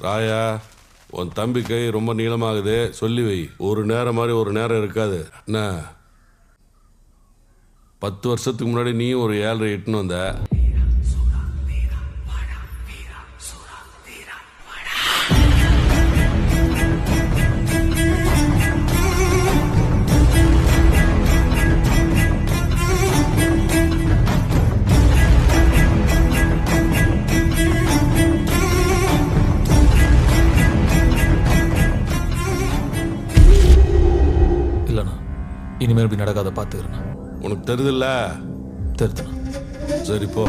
ராயா, உன் தம்பி கை ரொம்ப நீளமாகுது, சொல்லி வை. ஒரு நேரம் மாதிரி ஒரு நேரம் இருக்காது. என்ன 10 வருஷத்துக்கு முன்னாடி நீ ஒரு 7 எட்டுன்னு வந்த. இல்லைண்ணா, இனிமேல் இப்படி நடக்காத பார்த்துக்கிறேண்ணா. உனக்கு தெரியுதுல்ல? தெரியுதுண்ணா. சரி போ.